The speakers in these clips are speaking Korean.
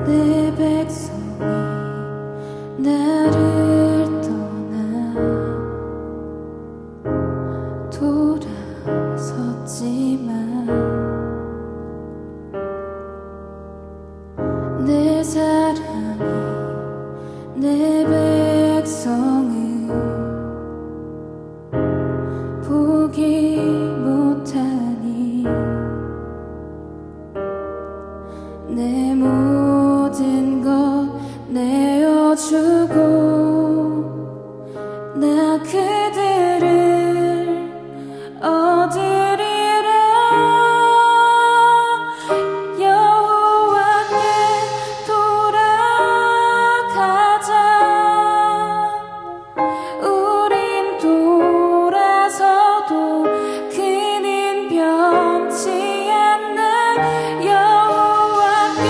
내 백성이 나를 떠나 돌아섰지만 내 사랑이 내 백성을 보기 못하니 내 모든 것 내어주고 나 그들을 얻으리라. 여호와께 돌아가자. 우린 돌아서도 그는 변치 않네. 여호와께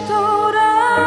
돌아가자.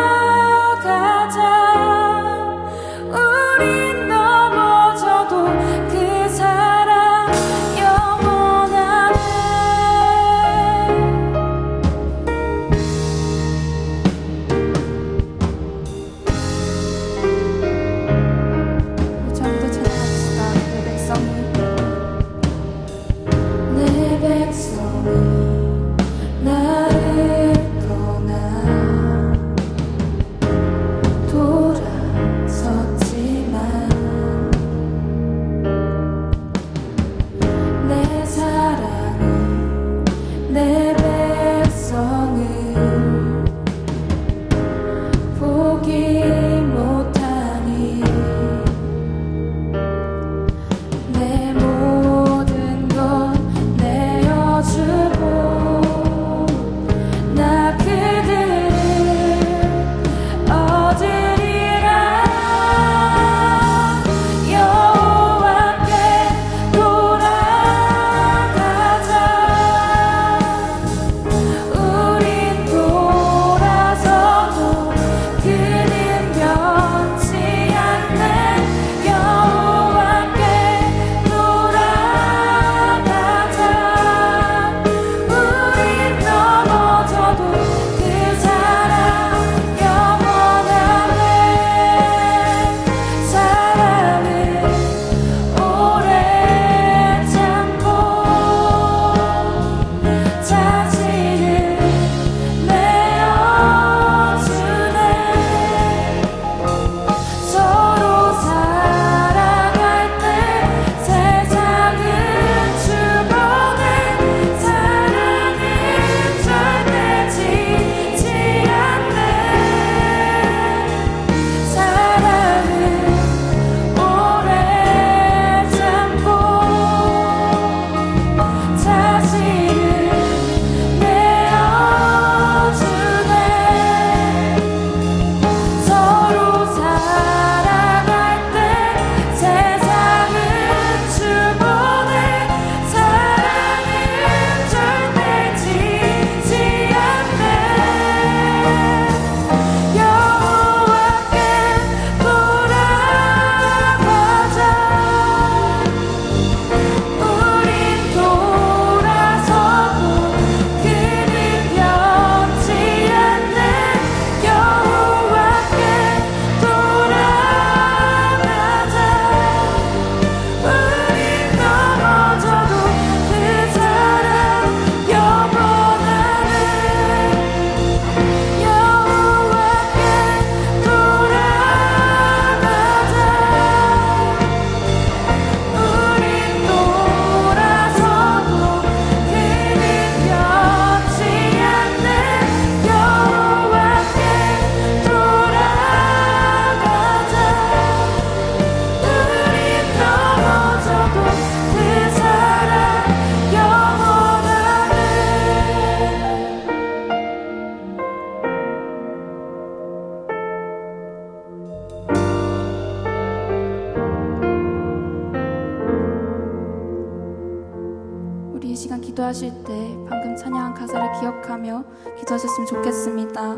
기도하실 때 방금 찬양한 가사를 기억하며 기도하셨으면 좋겠습니다.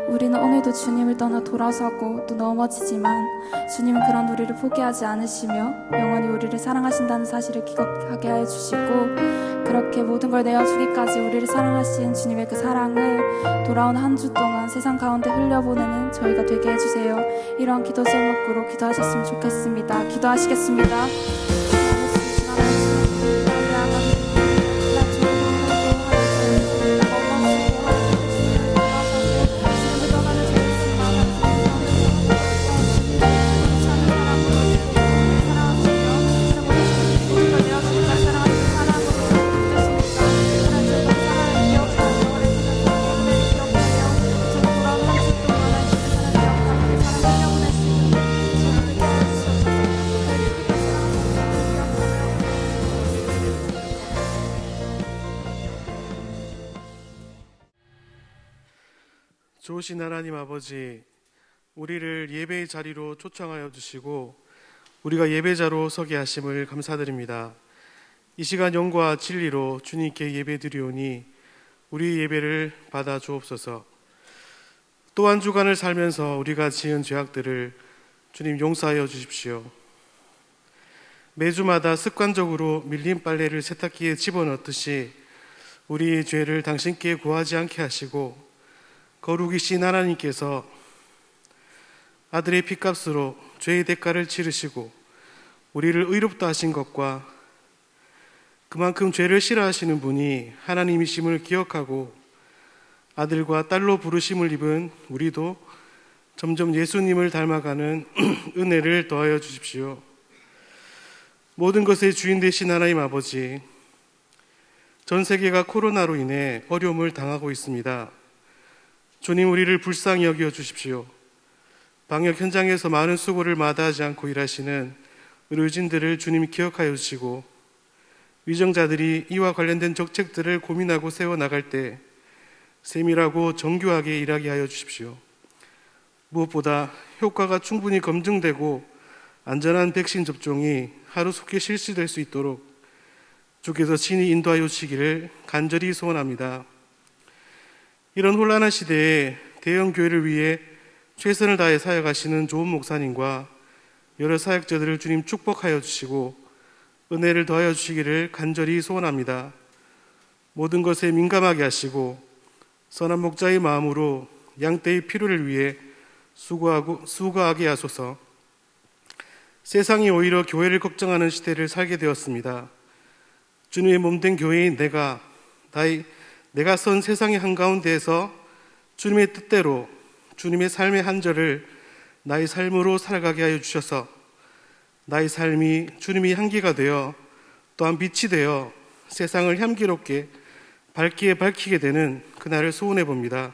우리는 오늘도 주님을 떠나 돌아서고 또 넘어지지만 주님은 그런 우리를 포기하지 않으시며 영원히 우리를 사랑하신다는 사실을 기억하게 하여 주시고, 그렇게 모든 걸 내어주기까지 우리를 사랑하신 주님의 그 사랑을 돌아온 한 주 동안 세상 가운데 흘려보내는 저희가 되게 해주세요. 이런 기도 제목으로 기도하셨으면 좋겠습니다. 기도하시겠습니다. 좋으신 하나님 아버지, 우리를 예배의 자리로 초청하여 주시고 우리가 예배자로 서게 하심을 감사드립니다. 이 시간 영과 진리로 주님께 예배드리오니 우리 예배를 받아 주옵소서. 또 한 주간을 살면서 우리가 지은 죄악들을 주님 용서하여 주십시오. 매주마다 습관적으로 밀린 빨래를 세탁기에 집어넣듯이 우리의 죄를 당신께 구하지 않게 하시고, 거룩이신 하나님께서 아들의 피값으로 죄의 대가를 치르시고 우리를 의롭다 하신 것과 그만큼 죄를 싫어하시는 분이 하나님이심을 기억하고 아들과 딸로 부르심을 입은 우리도 점점 예수님을 닮아가는 은혜를 더하여 주십시오. 모든 것의 주인 되신 하나님 아버지, 전 세계가 코로나로 인해 어려움을 당하고 있습니다. 주님, 우리를 불쌍히 여겨 주십시오. 방역 현장에서 많은 수고를 마다하지 않고 일하시는 의료진들을 주님 기억하여 주시고, 위정자들이 이와 관련된 정책들을 고민하고 세워나갈 때 세밀하고 정교하게 일하게 하여 주십시오. 무엇보다 효과가 충분히 검증되고 안전한 백신 접종이 하루속히 실시될 수 있도록 주께서 친히 인도하여 주시기를 간절히 소원합니다. 이런 혼란한 시대에 대형 교회를 위해 최선을 다해 사역하시는 좋은 목사님과 여러 사역자들을 주님 축복하여 주시고 은혜를 더하여 주시기를 간절히 소원합니다. 모든 것에 민감하게 하시고 선한 목자의 마음으로 양떼의 필요를 위해 수고하게 하소서. 세상이 오히려 교회를 걱정하는 시대를 살게 되었습니다. 주님의 몸된 교회인 내가 선 세상의 한가운데에서 주님의 뜻대로 주님의 삶의 한 절을 나의 삶으로 살아가게 하여 주셔서 나의 삶이 주님의 향기가 되어 또한 빛이 되어 세상을 향기롭게 밝기에 밝히게 되는 그날을 소원해 봅니다.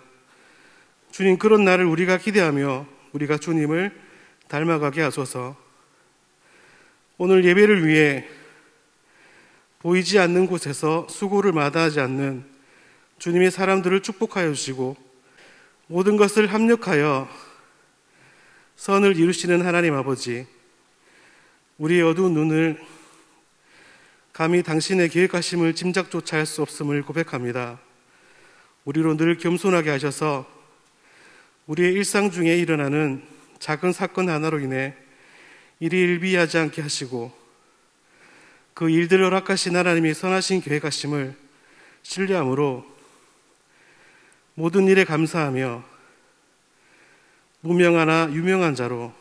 주님, 그런 날을 우리가 기대하며 우리가 주님을 닮아가게 하소서. 오늘 예배를 위해 보이지 않는 곳에서 수고를 마다하지 않는 주님의 사람들을 축복하여 주시고 모든 것을 합력하여 선을 이루시는 하나님 아버지, 우리의 어두운 눈을 감히 당신의 계획하심을 짐작조차 할 수 없음을 고백합니다. 우리로 늘 겸손하게 하셔서 우리의 일상 중에 일어나는 작은 사건 하나로 인해 일이 일비하지 않게 하시고 그 일들을 허락하신 하나님의 선하신 계획하심을 신뢰함으로 모든 일에 감사하며 무명하나 유명한 자로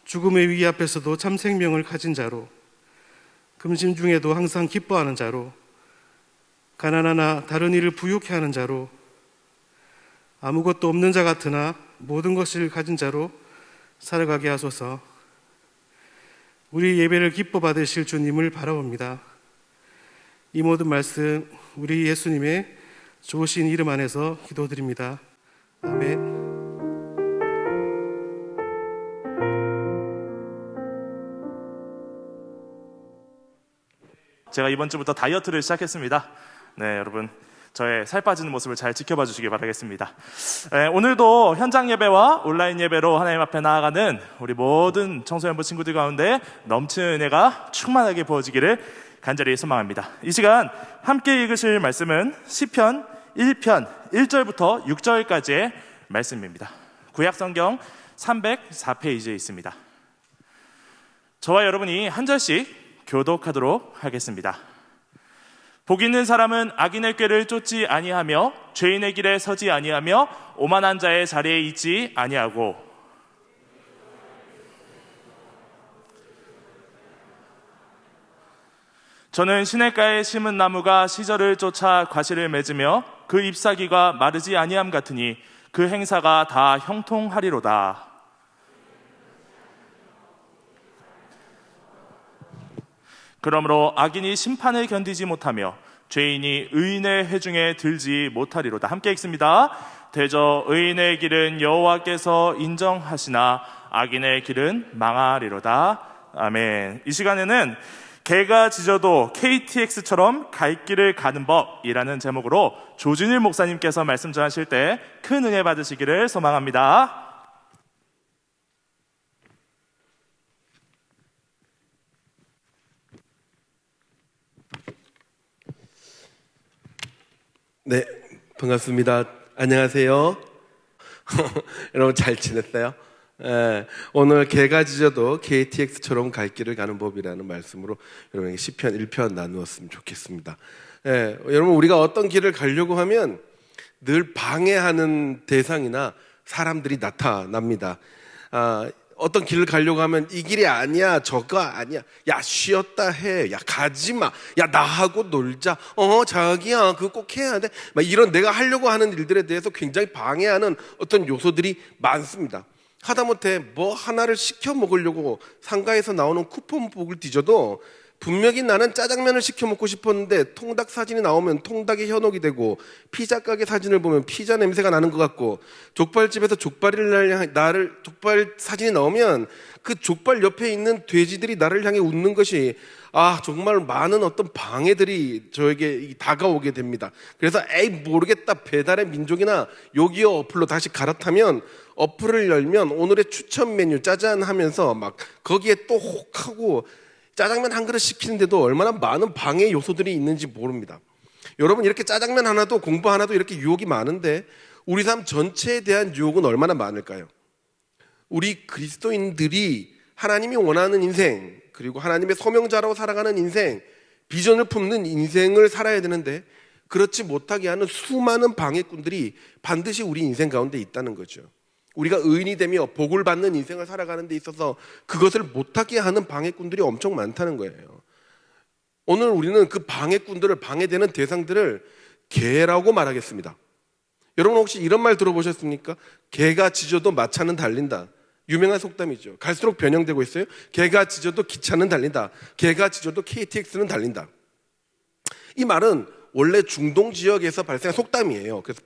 죽음의 위기 앞에서도 참 생명을 가진 자로 금심 중에도 항상 기뻐하는 자로 가난하나 다른 이를 부유케 하는 자로 아무것도 없는 자 같으나 모든 것을 가진 자로 살아가게 하소서. 우리 예배를 기뻐 받으실 주님을 바라봅니다. 이 모든 말씀 우리 예수님의 좋으신 이름 안에서 기도드립니다. 아멘. 제가 이번 주부터 다이어트를 시작했습니다. 네, 여러분 저의 살 빠지는 모습을 잘 지켜봐 주시기 바라겠습니다. 오늘도 현장 예배와 온라인 예배로 하나님 앞에 나아가는 우리 모든 청소년부 친구들 가운데 넘치는 은혜가 충만하게 부어지기를 간절히 소망합니다. 이 시간 함께 읽으실 말씀은 시편 1편 1절부터 6절까지의 말씀입니다. 구약성경 304페이지에 있습니다. 저와 여러분이 한 절씩 교독하도록 하겠습니다. 복 있는 사람은 악인의 꾀를 쫓지 아니하며 죄인의 길에 서지 아니하며 오만한 자의 자리에 있지 아니하고 저는 시냇가에 심은 나무가 시절을 쫓아 과실을 맺으며 그 잎사귀가 마르지 아니함 같으니 그 행사가 다 형통하리로다. 그러므로 악인이 심판을 견디지 못하며 죄인이 의인의 회중에 들지 못하리로다. 함께 읽습니다. 대저 의인의 길은 여호와께서 인정하시나 악인의 길은 망하리로다. 아멘. 이 시간에는 개가 짖어도 KTX처럼 갈 길을 가는 법이라는 제목으로 조준일 목사님께서 말씀 전하실 때 큰 은혜 받으시기를 소망합니다. 네, 반갑습니다. 안녕하세요. 여러분 잘 지냈어요? 오늘 개가 짖어도 KTX처럼 갈 길을 가는 법이라는 말씀으로 여러분에게 시편 1편 나누었으면 좋겠습니다. 여러분 우리가 어떤 길을 가려고 하면 늘 방해하는 대상이나 사람들이 나타납니다. 어떤 길을 가려고 하면 이 길이 아니야, 저거 아니야, 야 쉬었다 해, 야 가지마, 야 나하고 놀자, 자기야 그거 꼭 해야 돼, 막 이런 내가 하려고 하는 일들에 대해서 굉장히 방해하는 어떤 요소들이 많습니다. 하다못해 뭐 하나를 시켜 먹으려고 상가에서 나오는 쿠폰북을 뒤져도 분명히 나는 짜장면을 시켜 먹고 싶었는데 통닭 사진이 나오면 통닭이 현혹이 되고, 피자 가게 사진을 보면 피자 냄새가 나는 것 같고, 족발집에서 족발 사진이 나오면 그 족발 옆에 있는 돼지들이 나를 향해 웃는 것이 정말 많은 어떤 방해들이 저에게 다가오게 됩니다. 그래서 모르겠다, 배달의 민족이나 요기요 어플로 다시 갈아타면 어플을 열면 오늘의 추천 메뉴 짜잔 하면서 막 거기에 또 혹하고 짜장면 한 그릇 시키는데도 얼마나 많은 방해 요소들이 있는지 모릅니다. 여러분 이렇게 짜장면 하나도 공부 하나도 이렇게 유혹이 많은데 우리 삶 전체에 대한 유혹은 얼마나 많을까요? 우리 그리스도인들이 하나님이 원하는 인생, 그리고 하나님의 소명자로 살아가는 인생, 비전을 품는 인생을 살아야 되는데 그렇지 못하게 하는 수많은 방해꾼들이 반드시 우리 인생 가운데 있다는 거죠. 우리가 의인이 되며 복을 받는 인생을 살아가는 데 있어서 그것을 못하게 하는 방해꾼들이 엄청 많다는 거예요. 오늘 우리는 그 방해꾼들을, 방해되는 대상들을 개라고 말하겠습니다. 여러분 혹시 이런 말 들어보셨습니까? 개가 짖어도 마차는 달린다. 유명한 속담이죠. 갈수록 변형되고 있어요. 개가 짖어도 기차는 달린다. 개가 짖어도 KTX는 달린다. 이 말은 원래 중동 지역에서 발생한 속담이에요. 그래서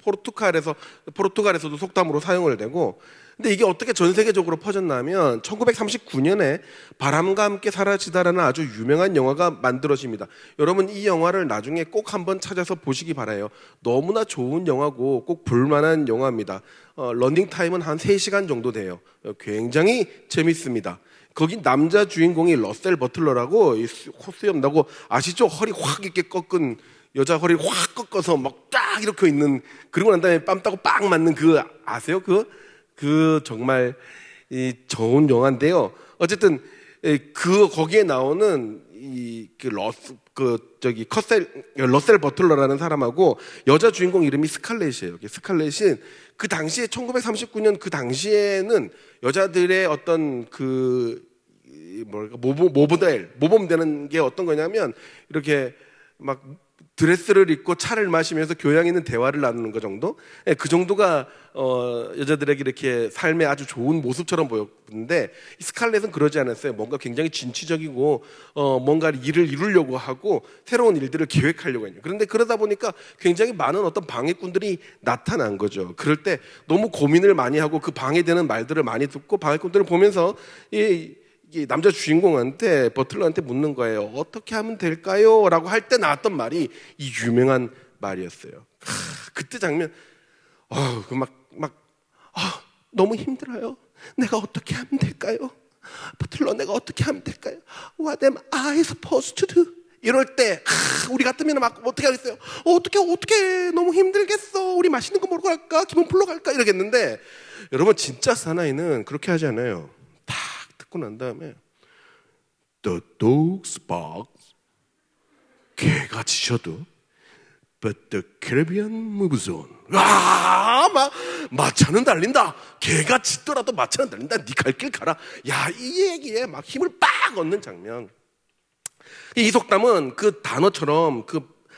포르투갈에서도 속담으로 사용을 되고, 근데 이게 어떻게 전 세계적으로 퍼졌냐면 1939년에 바람과 함께 사라지다라는 아주 유명한 영화가 만들어집니다. 여러분 이 영화를 나중에 꼭 한번 찾아서 보시기 바라요. 너무나 좋은 영화고 꼭 볼만한 영화입니다. 런닝 타임은 한 3시간 정도 돼요. 굉장히 재밌습니다. 거기 남자 주인공이 러셀 버틀러라고, 코수염 나고 아시죠? 허리 확 이렇게 꺾은, 여자 허리를 확 꺾어서 막 딱 이렇게 있는, 그리고 난 다음에 뺨 따고 빡 맞는 그 아세요? 그 정말 좋은 영화인데요. 어쨌든 거기에 나오는 러셀 버틀러라는 사람하고 여자 주인공 이름이 스칼렛이에요. 스칼렛은 그 당시에 1939년 그 당시에는 여자들의 어떤 모범되는 게 어떤 거냐면 이렇게 막 드레스를 입고 차를 마시면서 교양 있는 대화를 나누는 것 정도? 그 정도가 여자들에게 이렇게 삶의 아주 좋은 모습처럼 보였는데 스칼렛은 그러지 않았어요. 뭔가 굉장히 진취적이고 뭔가 일을 이루려고 하고 새로운 일들을 계획하려고 했요. 그런데 그러다 보니까 굉장히 많은 어떤 방해꾼들이 나타난 거죠. 그럴 때 너무 고민을 많이 하고 그 방해되는 말들을 많이 듣고 방해꾼들을 보면서 이 남자 주인공한테, 버틀러한테 묻는 거예요. 어떻게 하면 될까요? 라고 할 때 나왔던 말이 이 유명한 말이었어요. 그때 장면, 너무 힘들어요. 내가 어떻게 하면 될까요? 버틀러, 내가 어떻게 하면 될까요? What am I supposed to do? 이럴 때 우리 같으면 막 어떻게 하겠어요? 어떻게 너무 힘들겠어. 우리 맛있는 거 먹으러 갈까? 기분 풀러 갈까? 이러겠는데 여러분 진짜 사나이는 그렇게 하지 않아요. 딱 듣고 난 다음에 The dogs barks. 개가 짖어도 But the Caribbean moves on. 막 마차는 달린다. 개가 짖더라도 마차는 달린다. 네 갈 길 가라. 야, 이 얘기에 막 힘을 빡 얻는 장면. 이 속담은 그 단어처럼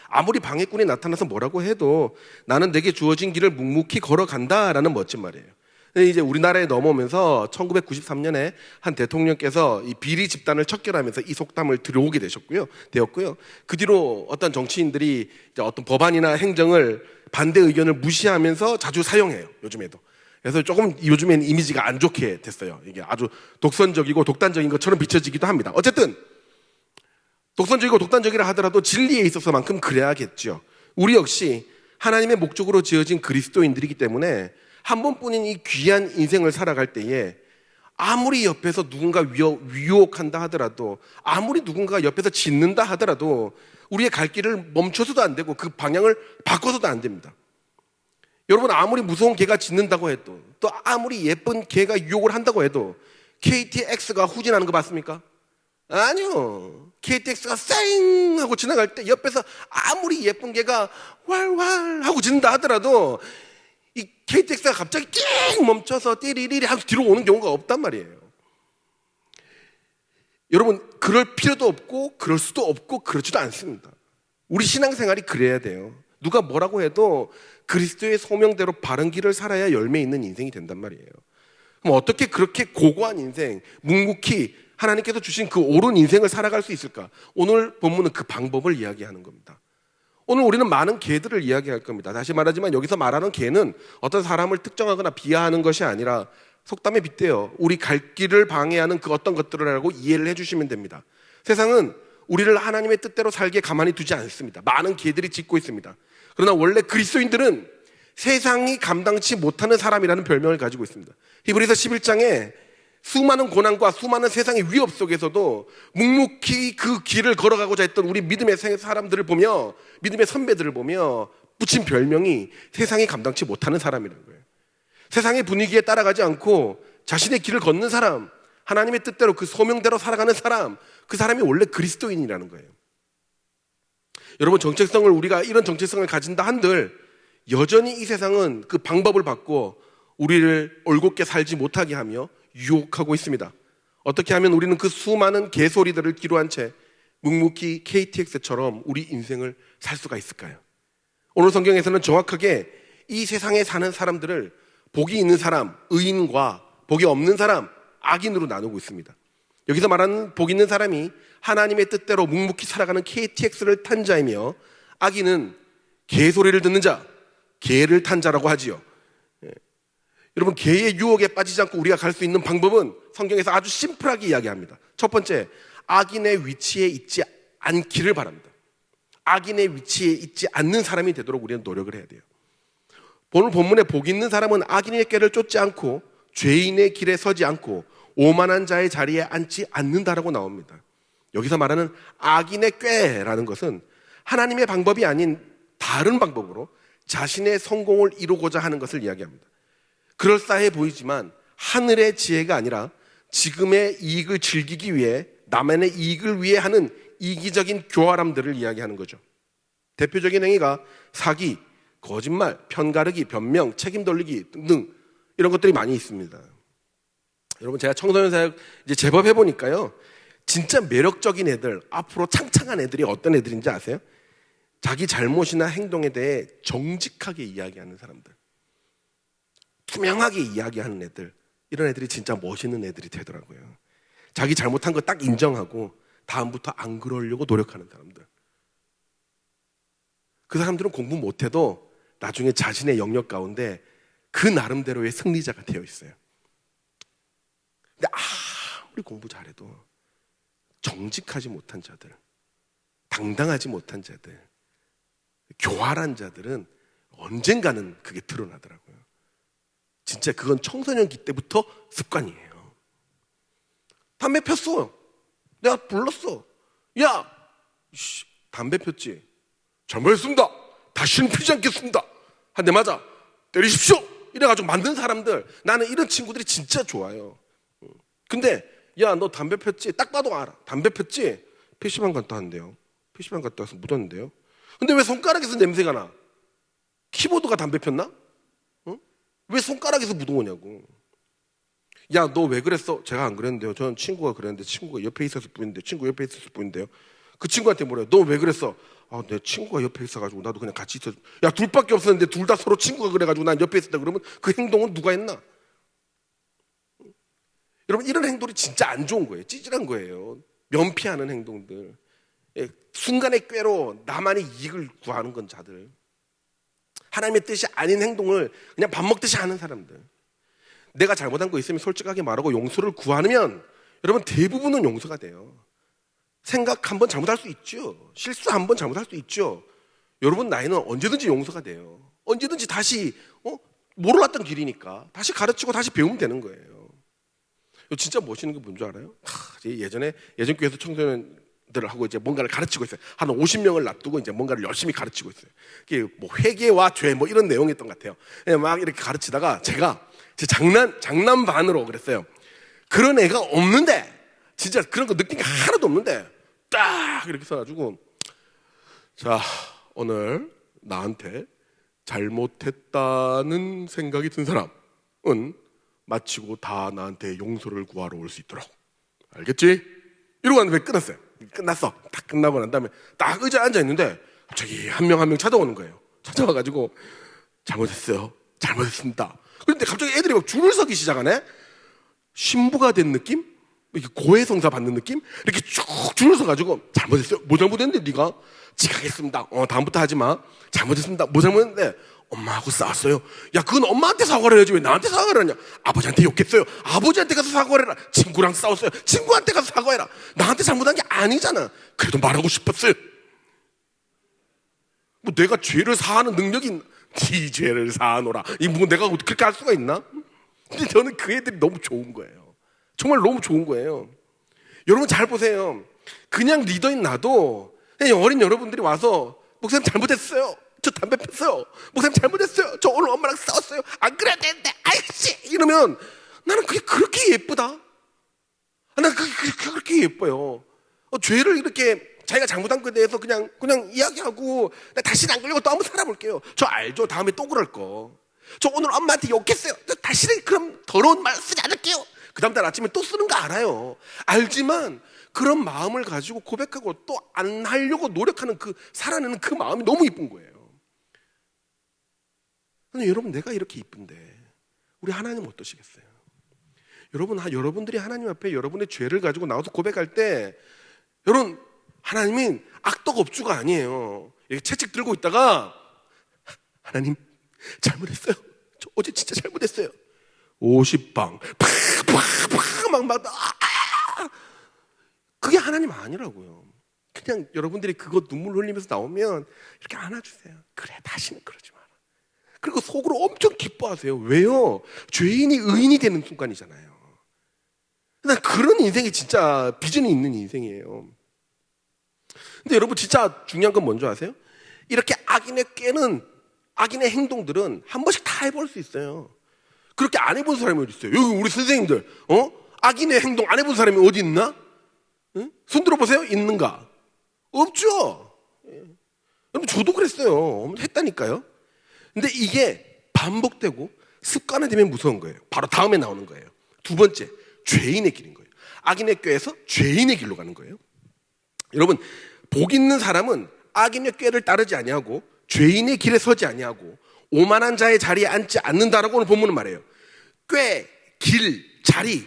아무리 방해꾼이 나타나서 뭐라고 해도 나는 내게 주어진 길을 묵묵히 걸어간다라는 멋진 말이에요. 이제 우리나라에 넘어오면서 1993년에 한 대통령께서 이 비리 집단을 척결하면서 이 속담을 들어오게 되었고요. 그 뒤로 어떤 정치인들이 이제 어떤 법안이나 행정을 반대 의견을 무시하면서 자주 사용해요. 요즘에도. 그래서 조금 요즘엔 이미지가 안 좋게 됐어요. 이게 아주 독선적이고 독단적인 것처럼 비춰지기도 합니다. 어쨌든 독선적이고 독단적이라 하더라도 진리에 있어서만큼 그래야겠죠. 우리 역시 하나님의 목적으로 지어진 그리스도인들이기 때문에 한 번뿐인 이 귀한 인생을 살아갈 때에 아무리 옆에서 누군가 유혹한다 하더라도, 아무리 누군가가 옆에서 짖는다 하더라도 우리의 갈 길을 멈춰서도 안 되고 그 방향을 바꿔서도 안 됩니다. 여러분, 아무리 무서운 개가 짖는다고 해도, 또 아무리 예쁜 개가 유혹을 한다고 해도 KTX가 후진하는 거 봤습니까? 아니요. KTX가 쌩 하고 지나갈 때 옆에서 아무리 예쁜 개가 활활 하고 짖는다 하더라도 이 KTX가 갑자기 띵 멈춰서 띠리리리 하고 뒤로 오는 경우가 없단 말이에요. 여러분, 그럴 필요도 없고 그럴 수도 없고 그렇지도 않습니다. 우리 신앙생활이 그래야 돼요. 누가 뭐라고 해도 그리스도의 소명대로 바른 길을 살아야 열매 있는 인생이 된단 말이에요. 그럼 어떻게 그렇게 고고한 인생, 묵묵히 하나님께서 주신 그 옳은 인생을 살아갈 수 있을까? 오늘 본문은 그 방법을 이야기하는 겁니다. 오늘 우리는 많은 개들을 이야기할 겁니다. 다시 말하지만 여기서 말하는 개는 어떤 사람을 특정하거나 비하하는 것이 아니라 속담에 빗대어 우리 갈 길을 방해하는 그 어떤 것들이라고 이해를 해주시면 됩니다. 세상은 우리를 하나님의 뜻대로 살게 가만히 두지 않습니다. 많은 개들이 짖고 있습니다. 그러나 원래 그리스도인들은 세상이 감당치 못하는 사람이라는 별명을 가지고 있습니다. 히브리서 11장에 수많은 고난과 수많은 세상의 위협 속에서도 묵묵히 그 길을 걸어가고자 했던 우리 믿음의 사람들을 보며, 믿음의 선배들을 보며 붙인 별명이 세상이 감당치 못하는 사람이라는 거예요. 세상의 분위기에 따라가지 않고 자신의 길을 걷는 사람, 하나님의 뜻대로 그 소명대로 살아가는 사람, 그 사람이 원래 그리스도인이라는 거예요. 여러분, 우리가 이런 정체성을 가진다 한들 여전히 이 세상은 그 방법을 바꾸어 우리를 올곧게 살지 못하게 하며 유혹하고 있습니다. 어떻게 하면 우리는 그 수많은 개소리들을 기로한 채 묵묵히 KTX처럼 우리 인생을 살 수가 있을까요? 오늘 성경에서는 정확하게 이 세상에 사는 사람들을 복이 있는 사람, 의인과 복이 없는 사람, 악인으로 나누고 있습니다. 여기서 말하는 복 있는 사람이 하나님의 뜻대로 묵묵히 살아가는 KTX를 탄 자이며, 악인은 개소리를 듣는 자, 개를 탄 자라고 하지요. 여러분, 개의 유혹에 빠지지 않고 우리가 갈 수 있는 방법은 성경에서 아주 심플하게 이야기합니다. 첫 번째, 악인의 위치에 있지 않기를 바랍니다. 악인의 위치에 있지 않는 사람이 되도록 우리는 노력을 해야 돼요. 오늘 본문에 복 있는 사람은 악인의 꾀를 쫓지 않고 죄인의 길에 서지 않고 오만한 자의 자리에 앉지 않는다라고 나옵니다. 여기서 말하는 악인의 꾀라는 것은 하나님의 방법이 아닌 다른 방법으로 자신의 성공을 이루고자 하는 것을 이야기합니다. 그럴싸해 보이지만 하늘의 지혜가 아니라 지금의 이익을 즐기기 위해 남의 이익을 위해 하는 이기적인 교활함들을 이야기하는 거죠. 대표적인 행위가 사기, 거짓말, 편가르기, 변명, 책임 돌리기 등등 이런 것들이 많이 있습니다. 여러분, 제가 청소년 사역 이제 제법 해보니까요, 진짜 매력적인 애들, 앞으로 창창한 애들이 어떤 애들인지 아세요? 자기 잘못이나 행동에 대해 정직하게 이야기하는 사람들, 투명하게 이야기하는 애들, 이런 애들이 진짜 멋있는 애들이 되더라고요. 자기 잘못한 거 딱 인정하고 다음부터 안 그러려고 노력하는 사람들. 그 사람들은 공부 못해도 나중에 자신의 영역 가운데 그 나름대로의 승리자가 되어 있어요. 근데 아무리 공부 잘해도 정직하지 못한 자들, 당당하지 못한 자들, 교활한 자들은 언젠가는 그게 드러나더라고요. 진짜 그건 청소년기 때부터 습관이에요. 담배 폈어. 내가 불렀어. 야, 담배 폈지? 잘못했습니다. 다시는 피지 않겠습니다. 한 대 맞아. 때리십시오. 이래가지고 만든 사람들, 나는 이런 친구들이 진짜 좋아요. 근데 야, 너 담배 폈지? 딱 봐도 알아. 담배 폈지? PC방 갔다 왔는데요. PC방 갔다 와서 묻었는데요. 근데 왜 손가락에서 냄새가 나? 키보드가 담배 폈나? 왜 손가락에서 묻어오냐고. 야, 너 왜 그랬어? 제가 안 그랬는데요. 저는 친구가 그랬는데 친구가 옆에 있었을 뿐인데, 친구 옆에 있었을 뿐인데요. 그 친구한테 뭐래요? 너 왜 그랬어? 아, 내 친구가 옆에 있어가지고 나도 그냥 같이 있었. 야, 둘밖에 없었는데 둘 다 서로 친구가 그래가지고 난 옆에 있었다 그러면 그 행동은 누가 했나? 여러분, 이런 행동이 진짜 안 좋은 거예요. 찌질한 거예요. 면피하는 행동들. 예, 순간의 꾀로 나만의 이익을 구하는 건 자들. 하나님의 뜻이 아닌 행동을 그냥 밥 먹듯이 하는 사람들. 내가 잘못한 거 있으면 솔직하게 말하고 용서를 구하면 여러분 대부분은 용서가 돼요. 생각 한번 잘못할 수 있죠. 실수 한번 잘못할 수 있죠. 여러분 나이는 언제든지 용서가 돼요. 언제든지 다시 몰랐던 길이니까 다시 가르치고 다시 배우면 되는 거예요. 진짜 멋있는 게 뭔지 알아요? 예전 교회에서 청소년들하고 이제 뭔가를 가르치고 있어요. 한 50명을 놔두고 이제 뭔가를 열심히 가르치고 있어요. 이게 뭐 회개와 죄 뭐 이런 내용이었던 것 같아요. 막 이렇게 가르치다가 제가 제 장난 반으로 그랬어요. 그런 애가 없는데, 진짜 그런 거 느낀 게 하나도 없는데 딱 이렇게 써가지고, 자, 오늘 나한테 잘못했다는 생각이 든 사람은 마치고 다 나한테 용서를 구하러 올 수 있도록, 알겠지? 이러고 왔는데 끝났어요. 끝났어. 딱 끝나고 난 다음에 딱 의자에 앉아있는데 갑자기 한 명 한 명 찾아오는 거예요. 찾아와가지고 잘못했어요. 잘못했습니다. 그런데 갑자기 애들이 막 줄을 서기 시작하네. 신부가 된 느낌? 이렇게 고해성사 받는 느낌? 이렇게 쭉 줄을 서가지고 잘못했어요. 뭐 잘못했는데 네가? 지가겠습니다. 다음부터 하지 마. 잘못했습니다. 뭐 잘못했는데? 엄마하고 싸웠어요. 야, 그건 엄마한테 사과를 해야지 왜 나한테 사과를 하냐? 아버지한테 욕했어요. 아버지한테 가서 사과를 해라. 친구랑 싸웠어요. 친구한테 가서 사과해라. 나한테 잘못한 게 아니잖아. 그래도 말하고 싶었어요. 뭐 내가 죄를 사하는 능력이 있나? 네 죄를 사하노라. 뭐 내가 그렇게 할 수가 있나? 근데 저는 그 애들이 너무 좋은 거예요. 정말 너무 좋은 거예요. 여러분 잘 보세요. 그냥 리더인 나도 그냥 어린 여러분들이 와서 목사님 잘못했어요. 저 담배 폈어요. 목사님 잘못했어요. 저 오늘 엄마랑 싸웠어요. 안 그래야 되는데 아이씨 이러면 나는 그게 그렇게 예쁘다. 나는 그게 그렇게 예뻐요. 죄를 이렇게 자기가 잘못한 것에 대해서 그냥 이야기하고 다시는 안 그러려고 또 한번 살아볼게요. 저 알죠. 다음에 또 그럴 거. 저 오늘 엄마한테 욕했어요. 다시는 그럼 더러운 말 쓰지 않을게요. 그 다음 날 아침에 또 쓰는 거 알아요. 알지만 그런 마음을 가지고 고백하고 또 안 하려고 노력하는 그 살아내는 그 마음이 너무 이쁜 거예요. 근데 여러분 내가 이렇게 이쁜데 우리 하나님 어떠시겠어요? 여러분들이 하나님 앞에 여러분의 죄를 가지고 나와서 고백할 때 여러분 하나님은 악덕업주가 아니에요. 이렇게 채찍 들고 있다가 하나님 잘못했어요. 저 어제 진짜 잘못했어요. 50방 팍팍팍 그게 하나님 아니라고요. 그냥 여러분들이 그거 눈물 흘리면서 나오면 이렇게 안아주세요. 그래 다시는 그러지 마라. 그리고 속으로 엄청 기뻐하세요. 왜요? 죄인이 의인이 되는 순간이잖아요. 난 그런 인생이 진짜 비전이 있는 인생이에요. 근데 여러분 진짜 중요한 건 뭔지 아세요? 이렇게 악인의 행동들은 한 번씩 다 해볼 수 있어요. 그렇게 안 해본 사람이 어디 있어요? 여기 우리 선생님들 악인의 행동 안 해본 사람이 어디 있나? 응? 손 들어보세요. 있는가? 없죠. 여러분 저도 그랬어요. 했다니까요. 근데 이게 반복되고 습관화되면 무서운 거예요. 바로 다음에 나오는 거예요. 두 번째, 죄인의 길인 거예요. 악인의 꾀에서 죄인의 길로 가는 거예요. 여러분 복 있는 사람은 악인의 꾀를 따르지 아니하고 죄인의 길에 서지 아니하고 오만한 자의 자리에 앉지 않는다라고 오늘 본문은 말해요. 꾀, 길, 자리,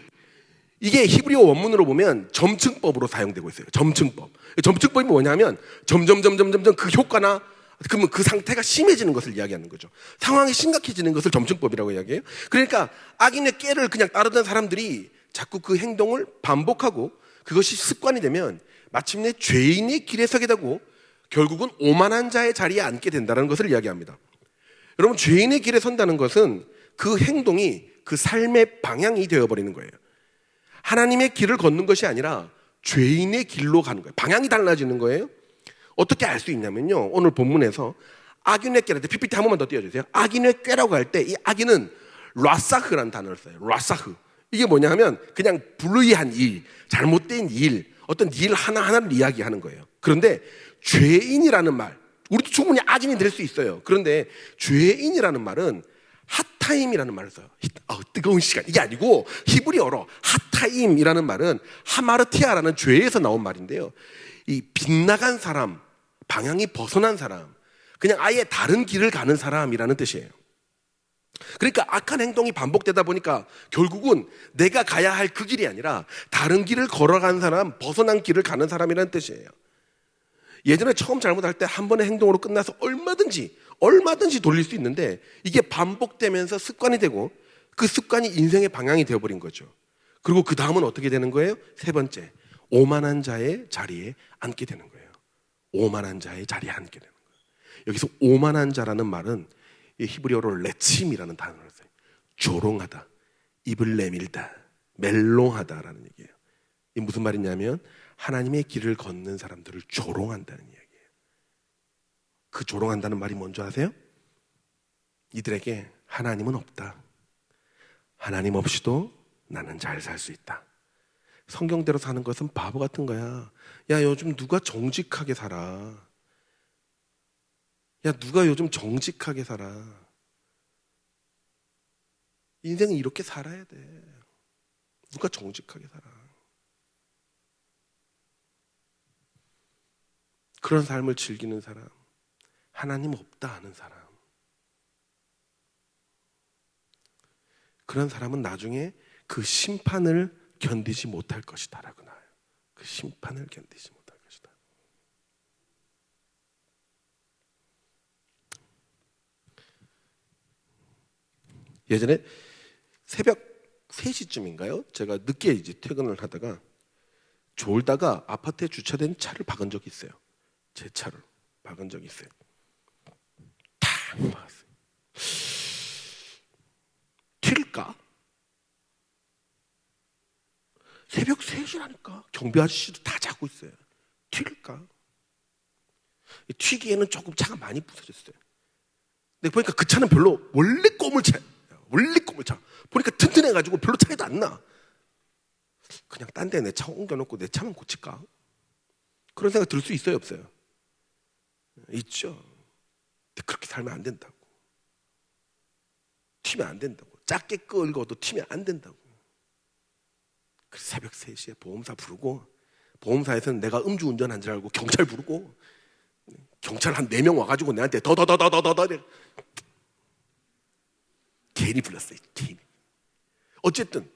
이게 히브리어 원문으로 보면 점층법으로 사용되고 있어요. 점층법. 점층법이 뭐냐면 점점 그 효과나 그러면 그 상태가 심해지는 것을 이야기하는 거죠. 상황이 심각해지는 것을 점층법이라고 이야기해요. 그러니까 악인의 꾀를 그냥 따르던 사람들이 자꾸 그 행동을 반복하고 그것이 습관이 되면 마침내 죄인의 길에 서게 되고 결국은 오만한 자의 자리에 앉게 된다는 것을 이야기합니다. 여러분 죄인의 길에 선다는 것은 그 행동이 그 삶의 방향이 되어버리는 거예요. 하나님의 길을 걷는 것이 아니라 죄인의 길로 가는 거예요. 방향이 달라지는 거예요. 어떻게 알 수 있냐면요, 오늘 본문에서 악인의 꾀라는데 PPT 한 번만 더 띄워주세요. 악인의 꾀라고 할 때 이 악인은 라사흐라는 단어를 써요. 라사흐. 이게 뭐냐 하면 그냥 불의한 일, 잘못된 일, 어떤 일 하나하나를 이야기하는 거예요. 그런데 죄인이라는 말, 우리도 충분히 악인이 될 수 있어요. 그런데 죄인이라는 말은 핫타임이라는 말을 써요. 뜨거운 시간. 이게 아니고 히브리어로 핫타임이라는 말은 하마르티아라는 죄에서 나온 말인데요. 이 빗나간 사람, 방향이 벗어난 사람, 그냥 아예 다른 길을 가는 사람이라는 뜻이에요. 그러니까 악한 행동이 반복되다 보니까 결국은 내가 가야 할 그 길이 아니라 다른 길을 걸어간 사람, 벗어난 길을 가는 사람이라는 뜻이에요. 예전에 처음 잘못할 때 한 번의 행동으로 끝나서 얼마든지 돌릴 수 있는데 이게 반복되면서 습관이 되고 그 습관이 인생의 방향이 되어버린 거죠. 그리고 그 다음은 어떻게 되는 거예요? 세 번째, 오만한 자의 자리에 앉게 되는 거예요. 오만한 자의 자리에 앉게 되는 거예요. 여기서 오만한 자라는 말은 히브리어로 레침이라는 단어를 써요. 조롱하다, 입을 내밀다, 멜롱하다라는 얘기예요. 이게 무슨 말이냐면 하나님의 길을 걷는 사람들을 조롱한다는 이야기예요. 그 조롱한다는 말이 뭔지 아세요? 이들에게 하나님은 없다. 하나님 없이도 나는 잘 살 수 있다. 성경대로 사는 것은 바보 같은 거야. 야, 요즘 누가 정직하게 살아? 야, 누가 요즘 정직하게 살아? 인생은 이렇게 살아야 돼. 누가 정직하게 살아? 그런 삶을 즐기는 사람, 하나님 없다 하는 사람, 그런 사람은 나중에 그 심판을 견디지 못할 것이다 라고 나와요. 그 심판을 견디지 못할 것이다. 예전에 새벽 3시쯤인가요? 제가 늦게 이제 퇴근을 하다가 졸다가 아파트에 주차된 차를 박은 적이 있어요. 제 차를 박은 적이 있어요. 탁 박았어요. 튈까? 새벽 3시라니까 경비 아저씨도 다 자고 있어요. 튈까? 튀기에는 조금 차가 많이 부서졌어요. 근데 보니까 그 차는 별로 원래 꼬물차예요. 원래 꼬물차. 보니까 튼튼해가지고 별로 차이도 안 나. 그냥 딴 데 내 차 옮겨놓고 내 차만 고칠까? 그런 생각 들 수 있어요, 없어요? 있죠. 근데 그렇게 살면 안 된다고. 튀면 안 된다고. 작게 끌고도 튀면 안 된다고. 그래서 새벽 3시에 보험사 부르고, 보험사에서는 내가 음주운전한 줄 알고 경찰 부르고, 경찰 한 4명 와가지고 내한테 더더더더더더 괜히 불렀어요. 괜히. 어쨌든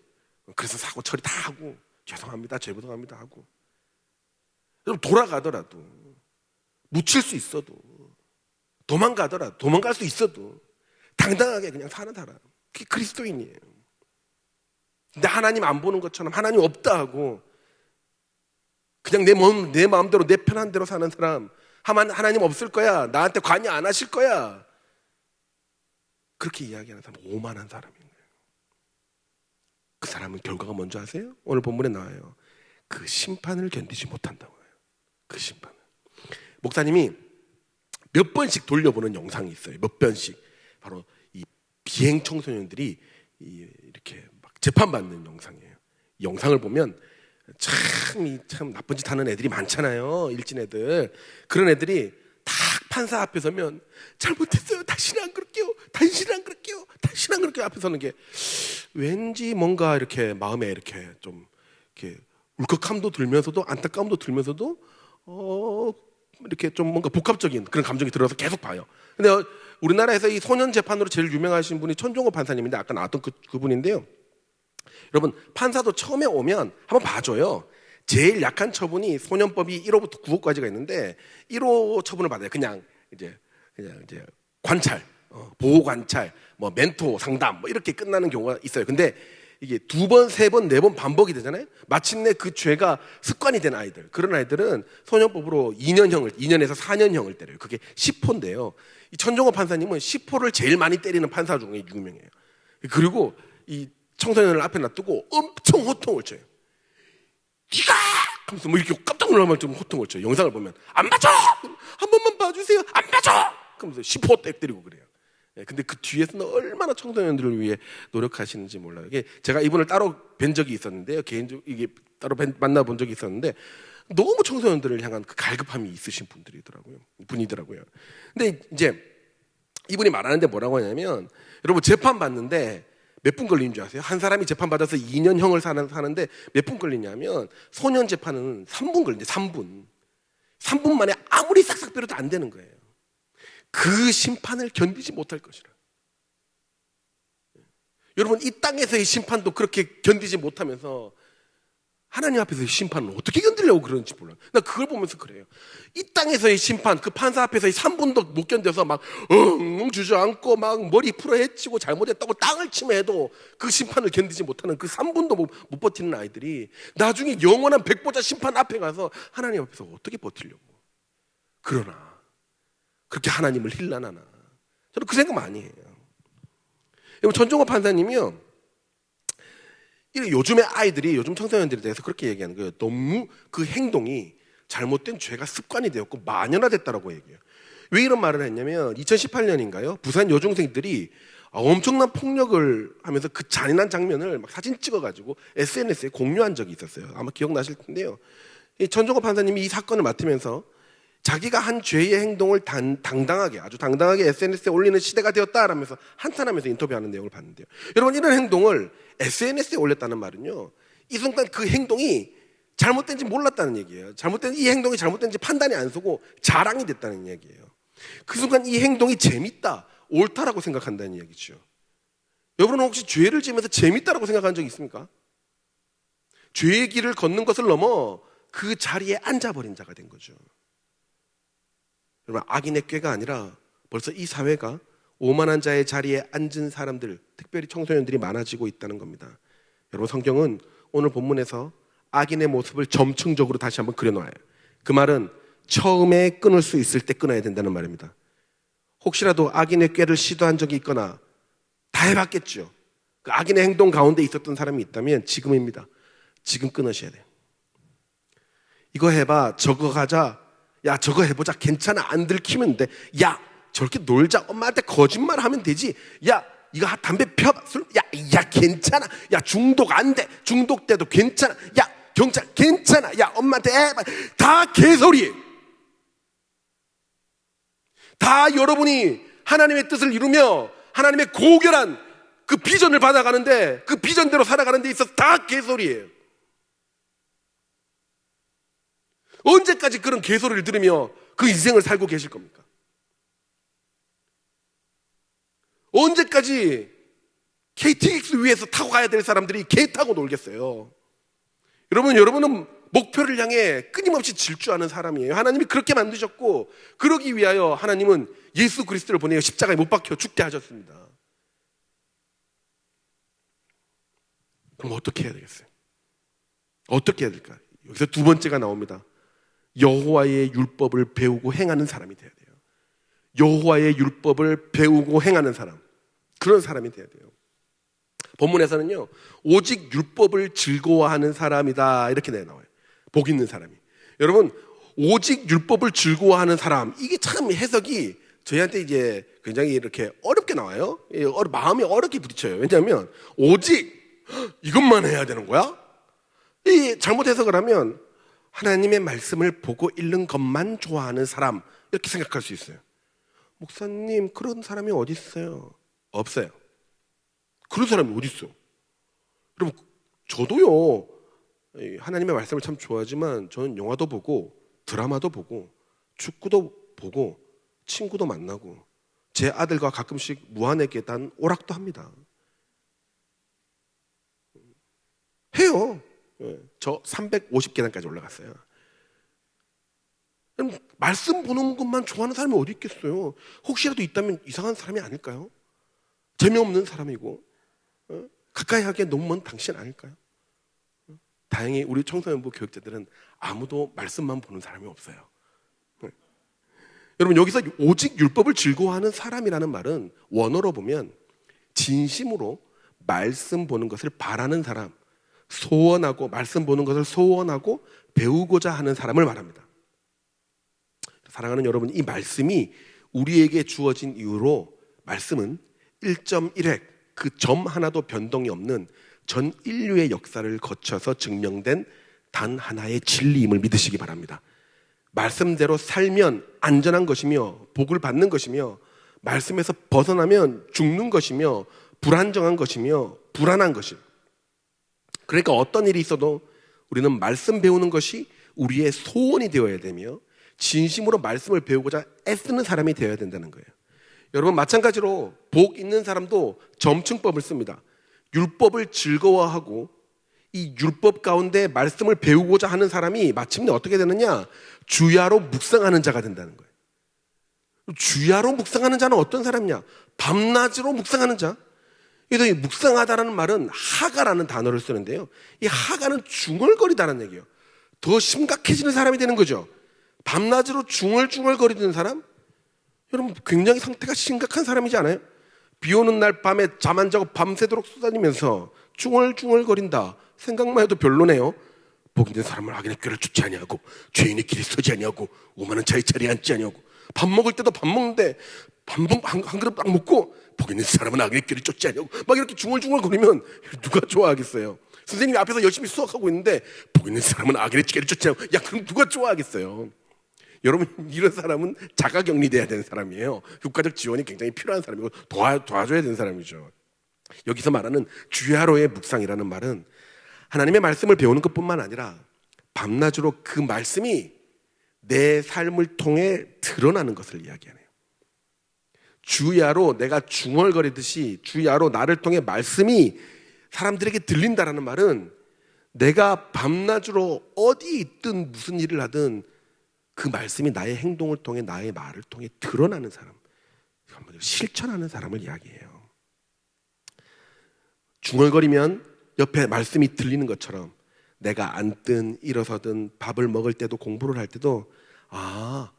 그래서 사고 처리 다 하고 죄송합니다, 죄송합니다 하고. 여러분 돌아가더라도, 묻힐 수 있어도, 도망가더라도, 도망갈 수 있어도 당당하게 그냥 사는 사람, 그게 그리스도인이에요. 근데 하나님 안 보는 것처럼 하나님 없다 하고 그냥 내 마음대로 내 편한 대로 사는 사람, 하나님 없을 거야, 나한테 관여 안 하실 거야, 그렇게 이야기하는 사람, 오만한 사람인 거예요. 그 사람은 결과가 뭔지 아세요? 오늘 본문에 나와요. 그 심판을 견디지 못한다고 해요. 그 심판을. 목사님이 몇 번씩 돌려보는 영상이 있어요. 몇 번씩. 바로 이 비행 청소년들이 이렇게 막 재판받는 영상이에요. 이 영상을 보면 참 나쁜 짓 하는 애들이 많잖아요. 일진 애들. 그런 애들이 딱 판사 앞에 서면 잘못했어요, 다시는 안 그럴게요, 다시는 안 그럴게요, 다시는 안 그럴게요 앞에 서는 게 왠지 뭔가 이렇게 마음에 이렇게 좀 이렇게 울컥함도 들면서도 안타까움도 들면서도 이렇게 좀 뭔가 복합적인 그런 감정이 들어서 계속 봐요. 근데 우리나라에서 이 소년 재판으로 제일 유명하신 분이 천종호 판사님인데 아까 나왔던 그분인데요. 여러분 판사도 처음에 오면 한번 봐줘요. 제일 약한 처분이 소년법이 1호부터 9호까지가 있는데 1호 처분을 받아요. 그냥 이제 관찰, 보호 관찰, 뭐 멘토 상담 뭐 이렇게 끝나는 경우가 있어요. 근데 이게 2번, 3번, 4번 반복이 되잖아요. 마침내 그 죄가 습관이 된 아이들, 그런 아이들은 소년법으로 2년에서 4년형을 때려요. 그게 10호인데요. 이 천종호 판사님은 10호를 제일 많이 때리는 판사 중에 유명해요. 그리고 이 청소년을 앞에 놔두고 엄청 호통을 쳐요. 네가 하면서 뭐 이렇게 깜짝 깜짝 놀라면 좀 호통을 쳐요. 영상을 보면 안 봐줘! 한 번만 봐주세요. 안 봐줘! 그러면서 10호 땡 때리고 그래요. 근데 그 뒤에서는 얼마나 청소년들을 위해 노력하시는지 몰라요. 이게 제가 이분을 따로 뵌 적이 있었는데요. 개인적으로 이게 따로 만나본 적이 있었는데 너무 청소년들을 향한 그 갈급함이 있으신 분이더라고요. 근데 이제 이분이 말하는데 뭐라고 하냐면, 여러분 재판 받는데 몇 분 걸리는 줄 아세요? 한 사람이 재판 받아서 2년형을 사는데 몇 분 걸리냐면, 소년 재판은 3분 걸린대. 3분 만에 아무리 싹싹 빌어도 안 되는 거예요. 그 심판을 견디지 못할 것이라. 여러분, 이 땅에서의 심판도 그렇게 견디지 못하면서 하나님 앞에서의 심판은 어떻게 견디려고 그러는지 몰라요. 나 그걸 보면서 그래요. 이 땅에서의 심판, 그 판사 앞에서의 3분도 못 견뎌서 막 주저앉고 막 머리 풀어 헤치고 잘못했다고 땅을 치며 해도 그 심판을 견디지 못하는 그 3분도 못 버티는 아이들이 나중에 영원한 백보자 심판 앞에 가서 하나님 앞에서 어떻게 버티려고. 그러나 그렇게 하나님을 힐난하나. 저는 그 생각 많이 해요. 전종호 판사님이요, 요즘의 아이들이, 요즘 청소년들에 대해서 그렇게 얘기하는 거예요. 너무 그 행동이 잘못된 죄가 습관이 되었고 만연화됐다라고 얘기해요. 왜 이런 말을 했냐면 2018년인가요? 부산 여중생들이 엄청난 폭력을 하면서 그 잔인한 장면을 막 사진 찍어가지고 SNS에 공유한 적이 있었어요. 아마 기억나실 텐데요. 전종호 판사님이 이 사건을 맡으면서 자기가 한 죄의 행동을 아주 당당하게 SNS에 올리는 시대가 되었다라면서 한탄하면서 인터뷰하는 내용을 봤는데요. 여러분, 이런 행동을 SNS에 올렸다는 말은요, 이 순간 그 행동이 잘못된지 몰랐다는 얘기예요. 이 행동이 잘못된지 판단이 안 서고 자랑이 됐다는 얘기예요. 그 순간 이 행동이 재밌다, 옳다라고 생각한다는 얘기죠. 여러분은 혹시 죄를 지으면서 재밌다라고 생각한 적 있습니까? 죄의 길을 걷는 것을 넘어 그 자리에 앉아버린 자가 된 거죠. 여러분, 악인의 꾀가 아니라 벌써 이 사회가 오만한 자의 자리에 앉은 사람들, 특별히 청소년들이 많아지고 있다는 겁니다. 여러분, 성경은 오늘 본문에서 악인의 모습을 점층적으로 다시 한번 그려놓아요. 그 말은 처음에 끊을 수 있을 때 끊어야 된다는 말입니다. 혹시라도 악인의 꾀를 시도한 적이 있거나 다 해봤겠죠. 그 악인의 행동 가운데 있었던 사람이 있다면 지금입니다. 지금 끊으셔야 돼요. 이거 해봐, 저거 가자, 야 저거 해보자, 괜찮아, 안 들키면 돼, 야 저렇게 놀자, 엄마한테 거짓말하면 되지, 야 이거 담배 펴봐, 야 괜찮아, 야 중독 안 돼, 중독돼도 괜찮아, 야 경찰 괜찮아, 야 엄마한테 해봐. 다 개소리예요. 다 여러분이 하나님의 뜻을 이루며 하나님의 고결한 그 비전을 받아가는데, 그 비전대로 살아가는 데 있어서 다 개소리예요. 언제까지 그런 개소리를 들으며 그 인생을 살고 계실 겁니까? 언제까지 KTX 위에서 타고 가야 될 사람들이 개 타고 놀겠어요? 여러분은 목표를 향해 끊임없이 질주하는 사람이에요. 하나님이 그렇게 만드셨고, 그러기 위하여 하나님은 예수 그리스도를 보내어 십자가에 못 박혀 죽게 하셨습니다. 그럼 어떻게 해야 되겠어요? 어떻게 해야 될까? 여기서 두 번째가 나옵니다. 여호와의 율법을 배우고 행하는 사람이 돼야 돼요. 여호와의 율법을 배우고 행하는 사람, 그런 사람이 돼야 돼요. 본문에서는요, 오직 율법을 즐거워하는 사람이다, 이렇게 나와요. 복 있는 사람이. 여러분, 오직 율법을 즐거워하는 사람, 이게 참 해석이 저희한테 이제 굉장히 이렇게 어렵게 나와요. 마음이 어렵게 부딪혀요. 왜냐하면 오직 이것만 해야 되는 거야? 이 잘못 해석을 하면 하나님의 말씀을 보고 읽는 것만 좋아하는 사람, 이렇게 생각할 수 있어요. 목사님, 그런 사람이 어디 있어요? 없어요. 그런 사람이 어디 있어? 여러분, 저도요, 하나님의 말씀을 참 좋아하지만 저는 영화도 보고 드라마도 보고 축구도 보고 친구도 만나고 제 아들과 가끔씩 무한의 계단 오락도 합니다. 해요. 저 350계단까지 올라갔어요. 말씀 보는 것만 좋아하는 사람이 어디 있겠어요? 혹시라도 있다면 이상한 사람이 아닐까요? 재미없는 사람이고 가까이 하기에 너무 먼 당신 아닐까요? 다행히 우리 청소년부 교육자들은 아무도 말씀만 보는 사람이 없어요. 여러분, 여기서 오직 율법을 즐거워하는 사람이라는 말은 원어로 보면 진심으로 말씀 보는 것을 바라는 사람, 소원하고, 말씀 보는 것을 소원하고 배우고자 하는 사람을 말합니다. 사랑하는 여러분, 이 말씀이 우리에게 주어진 이유로 말씀은 1.1획 그 점 하나도 변동이 없는 전 인류의 역사를 거쳐서 증명된 단 하나의 진리임을 믿으시기 바랍니다. 말씀대로 살면 안전한 것이며 복을 받는 것이며 말씀에서 벗어나면 죽는 것이며 불안정한 것이며 불안한 것이며, 그러니까 어떤 일이 있어도 우리는 말씀 배우는 것이 우리의 소원이 되어야 되며 진심으로 말씀을 배우고자 애쓰는 사람이 되어야 된다는 거예요. 여러분, 마찬가지로 복 있는 사람도 점층법을 씁니다. 율법을 즐거워하고 이 율법 가운데 말씀을 배우고자 하는 사람이 마침내 어떻게 되느냐? 주야로 묵상하는 자가 된다는 거예요. 주야로 묵상하는 자는 어떤 사람이냐? 밤낮으로 묵상하는 자. 그래서 이 묵상하다라는 말은 하가라는 단어를 쓰는데요, 이 하가는 중얼거리다는 얘기예요. 더 심각해지는 사람이 되는 거죠. 밤낮으로 중얼중얼거리는 사람? 여러분, 굉장히 상태가 심각한 사람이지 않아요? 비 오는 날 밤에 잠 안 자고 밤새도록 쏘다니면서 중얼중얼거린다. 생각만 해도 별로네요. 복 있는 사람을 악인의 꾀를 쫓지 아니하고 죄인의 길에 서지 아니하고 오만한 자의 자리에 앉지 아니하고, 밥 먹을 때도 밥 먹는데 한 그릇 딱 먹고 복 있는 사람은 악인의 꾀를 쫓지 아니하고 막 이렇게 중얼중얼거리면 누가 좋아하겠어요? 선생님이 앞에서 열심히 수학하고 있는데 복 있는 사람은 악인의 꾀를 쫓지 않고, 야, 그럼 누가 좋아하겠어요? 여러분, 이런 사람은 자가격리돼야 되는 사람이에요. 국가적 지원이 굉장히 필요한 사람이고 도와줘야 되는 사람이죠. 여기서 말하는 주야로의 묵상이라는 말은 하나님의 말씀을 배우는 것뿐만 아니라 밤낮으로 그 말씀이 내 삶을 통해 드러나는 것을 이야기하네요. 주야로 내가 중얼거리듯이 주야로 나를 통해 말씀이 사람들에게 들린다라는 말은 내가 밤낮으로 어디 있든 무슨 일을 하든 그 말씀이 나의 행동을 통해 나의 말을 통해 드러나는 사람, 실천하는 사람을 이야기해요. 중얼거리면 옆에 말씀이 들리는 것처럼 내가 앉든 일어서든 밥을 먹을 때도 공부를 할 때도, 아,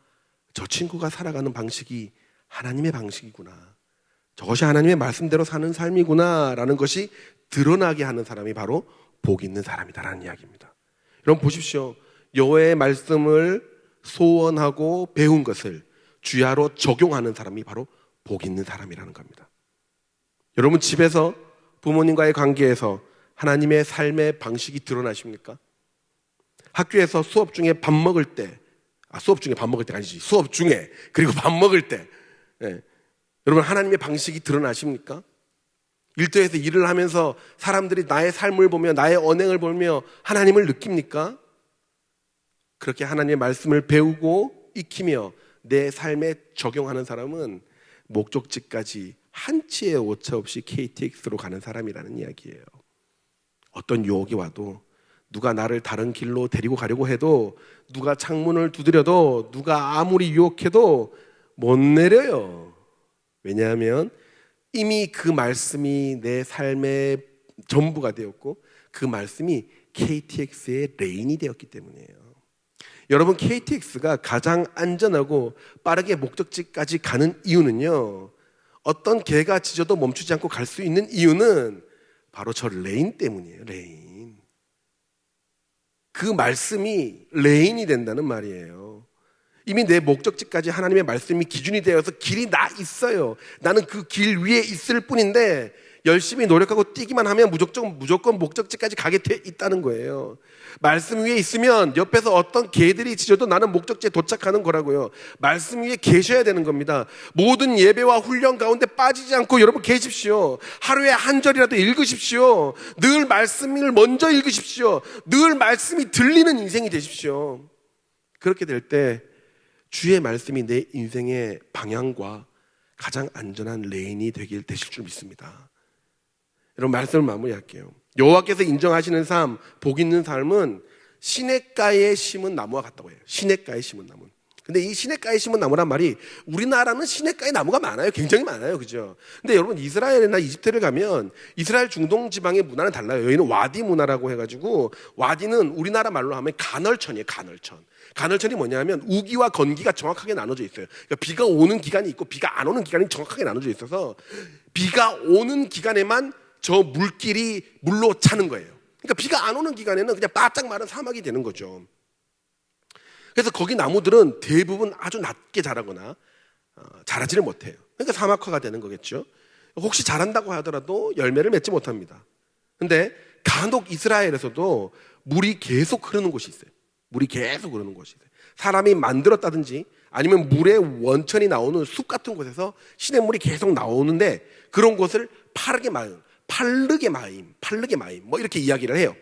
저 친구가 살아가는 방식이 하나님의 방식이구나, 저것이 하나님의 말씀대로 사는 삶이구나 라는 것이 드러나게 하는 사람이 바로 복 있는 사람이다라는 이야기입니다. 여러분 보십시오. 여호와의 말씀을 소원하고 배운 것을 주야로 적용하는 사람이 바로 복 있는 사람이라는 겁니다. 여러분, 집에서 부모님과의 관계에서 하나님의 삶의 방식이 드러나십니까? 학교에서 수업 중에 밥 먹을 때, 수업 중에 밥 먹을 때가 아니지, 수업 중에 그리고 밥 먹을 때, 여러분 하나님의 방식이 드러나십니까? 일터에서 일을 하면서 사람들이 나의 삶을 보며 나의 언행을 보며 하나님을 느낍니까? 그렇게 하나님의 말씀을 배우고 익히며 내 삶에 적용하는 사람은 목적지까지 한치의 오차 없이 KTX로 가는 사람이라는 이야기예요. 어떤 유혹이 와도, 누가 나를 다른 길로 데리고 가려고 해도, 누가 창문을 두드려도, 누가 아무리 유혹해도 못 내려요. 왜냐하면 이미 그 말씀이 내 삶의 전부가 되었고 그 말씀이 KTX의 레인이 되었기 때문이에요. 여러분, KTX가 가장 안전하고 빠르게 목적지까지 가는 이유는요, 어떤 개가 짖어도 멈추지 않고 갈 수 있는 이유는 바로 저 레인 때문이에요. 레인. 그 말씀이 레인이 된다는 말이에요. 이미 내 목적지까지 하나님의 말씀이 기준이 되어서 길이 나 있어요. 나는 그 길 위에 있을 뿐인데 열심히 노력하고 뛰기만 하면 무조건 목적지까지 가게 돼 있다는 거예요. 말씀 위에 있으면 옆에서 어떤 개들이 짖어도 나는 목적지에 도착하는 거라고요. 말씀 위에 계셔야 되는 겁니다. 모든 예배와 훈련 가운데 빠지지 않고 여러분 계십시오. 하루에 한 절이라도 읽으십시오. 늘 말씀을 먼저 읽으십시오. 늘 말씀이 들리는 인생이 되십시오. 그렇게 될 때 주의 말씀이 내 인생의 방향과 가장 안전한 레인이 되실 줄 믿습니다. 여러분, 말씀을 마무리할게요. 여호와께서 인정하시는 삶, 복 있는 삶은 시냇가에 심은 나무와 같다고 해요. 시냇가에 심은 나무. 근데 이 시냇가에 심은 나무란 말이, 우리나라는 시냇가에 나무가 많아요. 굉장히 많아요. 그죠? 근데 여러분, 이스라엘이나 이집트를 가면 이스라엘 중동 지방의 문화는 달라요. 여기는 와디 문화라고 해가지고, 와디는 우리나라 말로 하면 간헐천이에요. 간헐천. 간헐천이 뭐냐면 우기와 건기가 정확하게 나눠져 있어요. 그러니까 비가 오는 기간이 있고 비가 안 오는 기간이 정확하게 나눠져 있어서 비가 오는 기간에만 저 물길이 물로 차는 거예요. 그러니까 비가 안 오는 기간에는 그냥 바짝 마른 사막이 되는 거죠. 그래서 거기 나무들은 대부분 아주 낮게 자라거나 자라지를 못해요. 그러니까 사막화가 되는 거겠죠. 혹시 자란다고 하더라도 열매를 맺지 못합니다. 근데 간혹 이스라엘에서도 물이 계속 흐르는 곳이 있어요. 물이 계속 흐르는 곳이 있어요. 사람이 만들었다든지 아니면 물의 원천이 나오는 숲 같은 곳에서 시냇물이 계속 나오는데 그런 곳을 파르게 마임, 뭐 이렇게 이야기를 해요.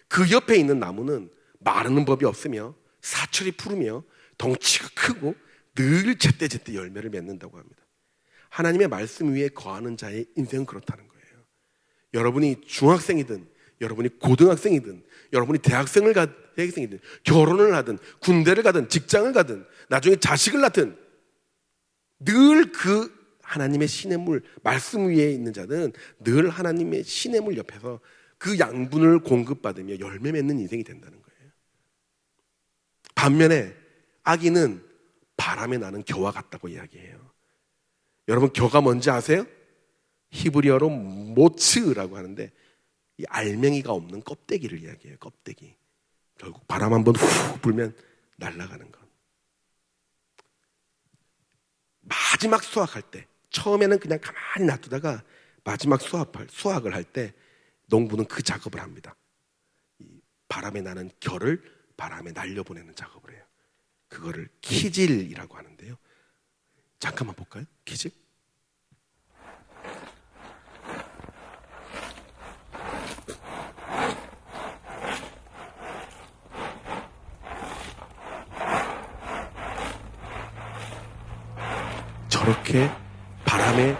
그 옆에 있는 나무는 마르는 법이 없으며 사철이 푸르며 덩치가 크고 늘 제때제때 열매를 맺는다고 합니다. 하나님의 말씀 위에 거하는 자의 인생은 그렇다는 거예요. 여러분이 중학생이든 여러분이 고등학생이든 여러분이 대학생이든 결혼을 하든 군대를 가든 직장을 가든 나중에 자식을 낳든 늘 그 하나님의 시냇물 말씀 위에 있는 자는 늘 하나님의 시냇물 옆에서 그 양분을 공급받으며 열매 맺는 인생이 된다는 거예요. 반면에 악인은 바람에 나는 겨와 같다고 이야기해요. 여러분 겨가 뭔지 아세요? 히브리어로 모츠라고 하는데 이 알맹이가 없는 껍데기를 이야기해요. 껍데기. 결국 바람 한번 후 불면 날아가는 것. 마지막 수확할 때 처음에는 그냥 가만히 놔두다가 마지막 수확을 할 때 농부는 그 작업을 합니다. 이 바람에 나는 결을 바람에 날려보내는 작업을 해요. 그거를 키질이라고 하는데요. 잠깐만 볼까요? 키질. 저렇게 바람에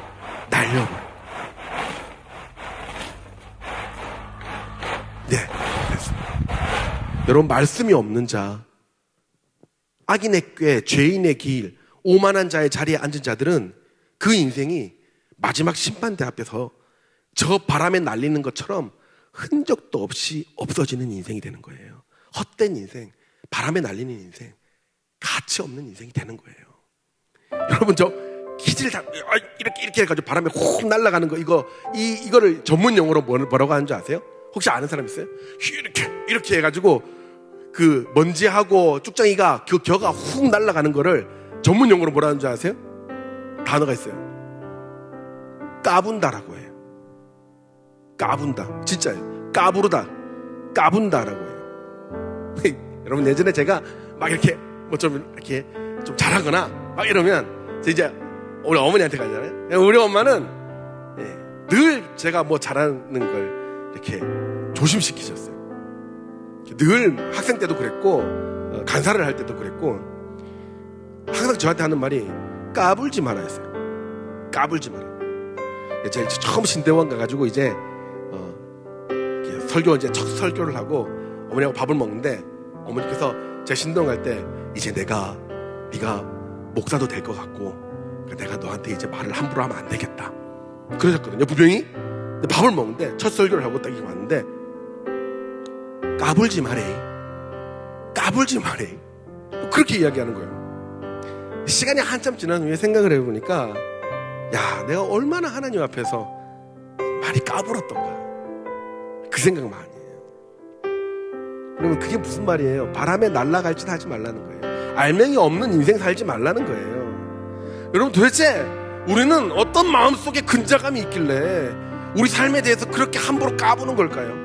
날려버려. 네, 됐습니다. 여러분 말씀이 없는 자, 악인의 꾀, 죄인의 길, 오만한 자의 자리에 앉은 자들은 그 인생이 마지막 심판대 앞에서 저 바람에 날리는 것처럼 흔적도 없이 없어지는 인생이 되는 거예요. 헛된 인생, 바람에 날리는 인생, 가치 없는 인생이 되는 거예요. 여러분 저 키질 이렇게 해가지고 바람에 훅 날아가는 거 이거를 전문 용어로 뭐라고 하는 줄 아세요? 혹시 아는 사람 있어요? 이렇게 해가지고 그 먼지하고 쭉정이가 그 겨가 훅 날아가는 거를 전문 용어로 뭐라 하는 줄 아세요? 단어가 있어요. 까분다라고 해요. 까분다. 진짜예요. 까분다라고 해요. 여러분 예전에 제가 막 이렇게 이렇게 좀 잘하거나 막 이러면 이제 우리 어머니한테 가잖아요. 우리 엄마는 늘 제가 뭐 잘하는 걸 이렇게 조심시키셨어요. 늘 학생 때도 그랬고 간사를 할 때도 그랬고 항상 저한테 하는 말이 까불지 마라 했어요. 까불지 마라. 제가 처음 신대원 가가지고 이제 이제 첫 설교를 하고 어머니하고 밥을 먹는데 어머니께서 제 신동 갈 때 이제 네가 목사도 될 것 같고 내가 너한테 이제 말을 함부로 하면 안 되겠다 그러셨거든요. 부병이. 근데 밥을 먹는데 첫 설교를 하고 딱 이렇게 왔는데 까불지 마래 그렇게 이야기하는 거예요. 시간이 한참 지난 후에 생각을 해보니까 야 내가 얼마나 하나님 앞에서 많이 까불었던가 그 생각 많이 해요. 그러면 그게 무슨 말이에요? 바람에 날아갈 짓 하지 말라는 거예요. 알맹이 없는 인생 살지 말라는 거예요. 여러분 도대체 우리는 어떤 마음속에 근자감이 있길래 우리 삶에 대해서 그렇게 함부로 까부는 걸까요?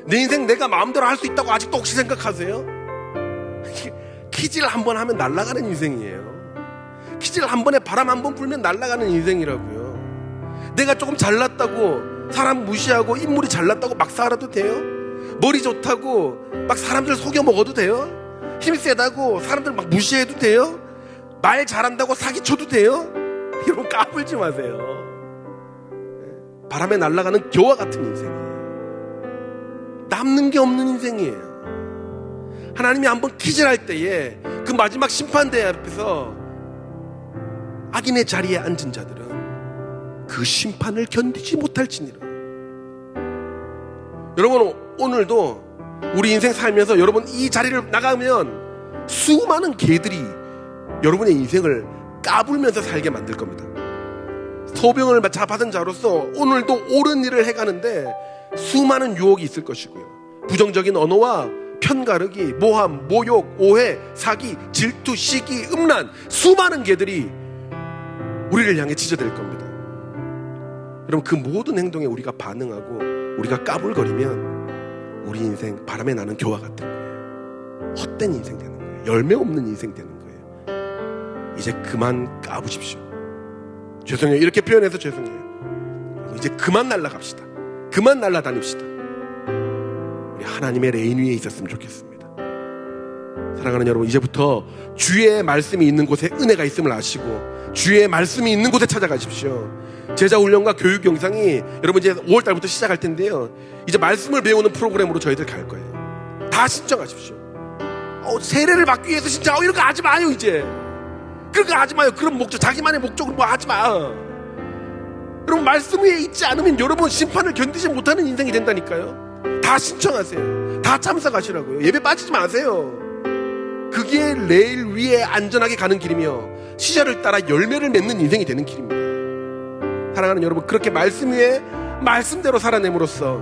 내 인생 내가 마음대로 할 수 있다고 아직도 혹시 생각하세요? 키질 한번 하면 날아가는 인생이에요. 키질 한 번에 바람 한 번 불면 날아가는 인생이라고요. 내가 조금 잘났다고 사람 무시하고 인물이 잘났다고 막 살아도 돼요? 머리 좋다고 막 사람들 속여 먹어도 돼요? 힘 세다고 사람들 막 무시해도 돼요? 말 잘한다고 사기쳐도 돼요? 여러분 까불지 마세요. 바람에 날아가는 겨와 같은 인생이에요. 남는 게 없는 인생이에요. 하나님이 한번 키질할 때에 그 마지막 심판대 앞에서 악인의 자리에 앉은 자들은 그 심판을 견디지 못할지니라. 여러분 오늘도 우리 인생 살면서 여러분 이 자리를 나가면 수많은 개들이 여러분의 인생을 까불면서 살게 만들 겁니다. 소병을 받은 자로서 오늘도 옳은 일을 해가는데 수많은 유혹이 있을 것이고요. 부정적인 언어와 편가르기, 모함, 모욕, 오해, 사기, 질투, 시기, 음란, 수많은 개들이 우리를 향해 지저댈 겁니다. 여러분, 그 모든 행동에 우리가 반응하고 우리가 까불거리면 우리 인생 바람에 나는 교화 같은 거예요. 헛된 인생 되는 거예요. 열매 없는 인생 되는 거예요. 이제 그만 까부십시오. 죄송해요. 이렇게 표현해서 죄송해요. 이제 그만 날아갑시다. 그만 날아다닙시다. 우리 하나님의 레인 위에 있었으면 좋겠습니다. 사랑하는 여러분, 이제부터 주의 말씀이 있는 곳에 은혜가 있음을 아시고 주의 말씀이 있는 곳에 찾아가십시오. 제자훈련과 교육 영상이 여러분 이제 5월달부터 시작할 텐데요, 이제 말씀을 배우는 프로그램으로 저희들 갈 거예요. 다 신청하십시오. 세례를 받기 위해서 신청, 이런 거 하지 마요. 이제 그런 거 하지 마요. 그런 목적, 자기만의 목적으로 뭐 하지 마. 여러분, 말씀 위에 있지 않으면 여러분 심판을 견디지 못하는 인생이 된다니까요. 다 신청하세요. 다 참석하시라고요. 예배 빠지지 마세요. 그게 레일 위에 안전하게 가는 길이며 시절을 따라 열매를 맺는 인생이 되는 길입니다. 사랑하는 여러분, 그렇게 말씀 위에 말씀대로 살아냄으로써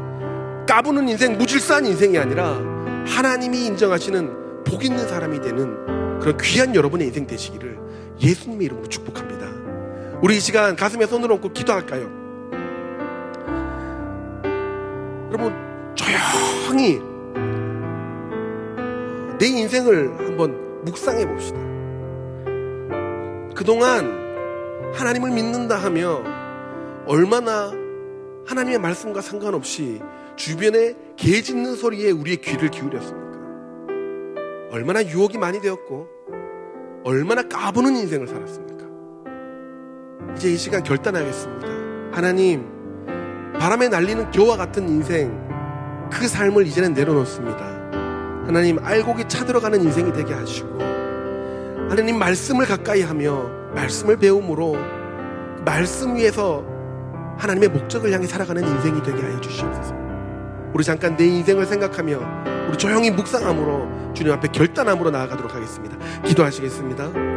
까부는 인생, 무질서한 인생이 아니라 하나님이 인정하시는 복 있는 사람이 되는 그런 귀한 여러분의 인생 되시기를 예수님의 이름으로 축복합니다. 우리 이 시간 가슴에 손을 얹고 기도할까요? 여러분, 조용히 내 인생을 한번 묵상해 봅시다. 그동안 하나님을 믿는다 하며 얼마나 하나님의 말씀과 상관없이 주변에 개 짖는 소리에 우리의 귀를 기울였습니까? 얼마나 유혹이 많이 되었고 얼마나 까부는 인생을 살았습니까? 이제 이 시간 결단하겠습니다. 하나님, 바람에 날리는 겨와 같은 인생, 그 삶을 이제는 내려놓습니다. 하나님, 알곡이 차들어가는 인생이 되게 하시고 하나님, 말씀을 가까이 하며 말씀을 배움으로 말씀 위에서 하나님의 목적을 향해 살아가는 인생이 되게 하여 주시옵소서. 우리 잠깐 내 인생을 생각하며 우리 조용히 묵상함으로 주님 앞에 결단함으로 나아가도록 하겠습니다. 기도하시겠습니다.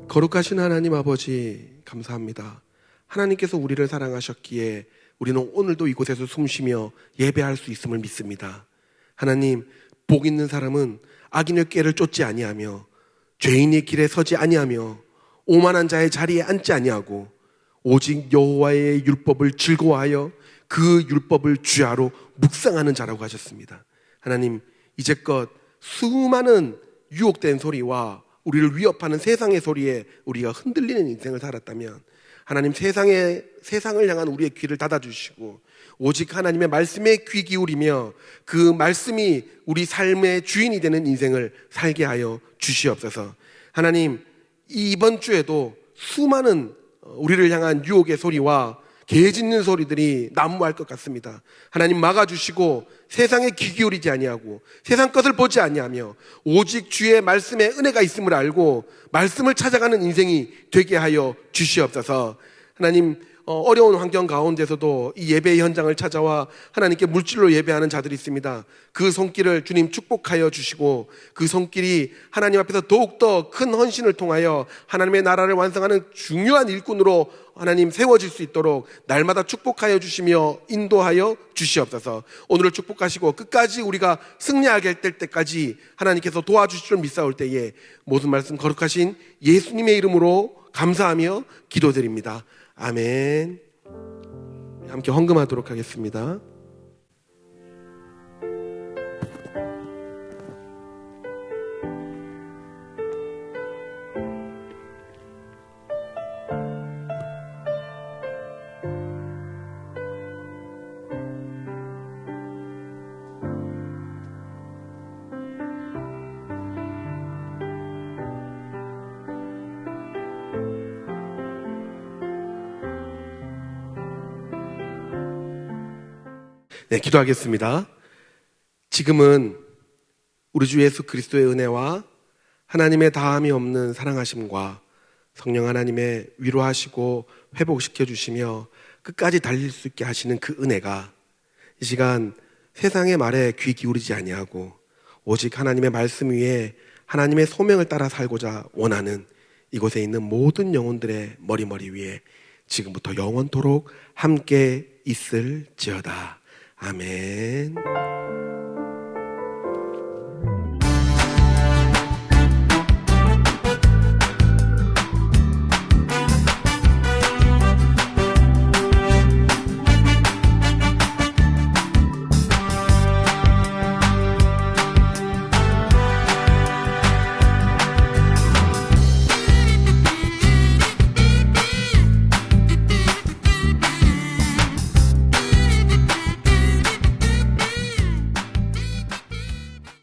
거룩하신 하나님 아버지, 감사합니다. 하나님께서 우리를 사랑하셨기에 우리는 오늘도 이곳에서 숨쉬며 예배할 수 있음을 믿습니다. 하나님, 복 있는 사람은 악인의 꾀를 쫓지 아니하며 죄인의 길에 서지 아니하며 오만한 자의 자리에 앉지 아니하고 오직 여호와의 율법을 즐거워하여 그 율법을 주야로 묵상하는 자라고 하셨습니다. 하나님, 이제껏 수많은 유혹된 소리와 우리를 위협하는 세상의 소리에 우리가 흔들리는 인생을 살았다면 하나님, 세상을 향한 우리의 귀를 닫아주시고 오직 하나님의 말씀에 귀 기울이며 그 말씀이 우리 삶의 주인이 되는 인생을 살게 하여 주시옵소서. 하나님, 이번 주에도 수많은 우리를 향한 유혹의 소리와 개 짖는 소리들이 난무할 것 같습니다. 하나님, 막아주시고 세상에 귀 기울이지 아니하고 세상 것을 보지 아니하며 오직 주의 말씀에 은혜가 있음을 알고 말씀을 찾아가는 인생이 되게 하여 주시옵소서. 하나님, 어려운 환경 가운데서도 이 예배 현장을 찾아와 하나님께 물질로 예배하는 자들이 있습니다. 그 손길을 주님 축복하여 주시고 그 손길이 하나님 앞에서 더욱더 큰 헌신을 통하여 하나님의 나라를 완성하는 중요한 일꾼으로 하나님 세워질 수 있도록 날마다 축복하여 주시며 인도하여 주시옵소서. 오늘을 축복하시고 끝까지 우리가 승리하게 될 때까지 하나님께서 도와주실 줄 믿사올 때에 모든 말씀 거룩하신 예수님의 이름으로 감사하며 기도드립니다. 아멘. 함께 헌금하도록 하겠습니다. 네, 기도하겠습니다. 지금은 우리 주 예수 그리스도의 은혜와 하나님의 다함이 없는 사랑하심과 성령 하나님의 위로하시고 회복시켜 주시며 끝까지 달릴 수 있게 하시는 그 은혜가 이 시간 세상의 말에 귀 기울이지 아니하고 오직 하나님의 말씀 위에 하나님의 소명을 따라 살고자 원하는 이곳에 있는 모든 영혼들의 머리 위에 지금부터 영원토록 함께 있을지어다. 아멘.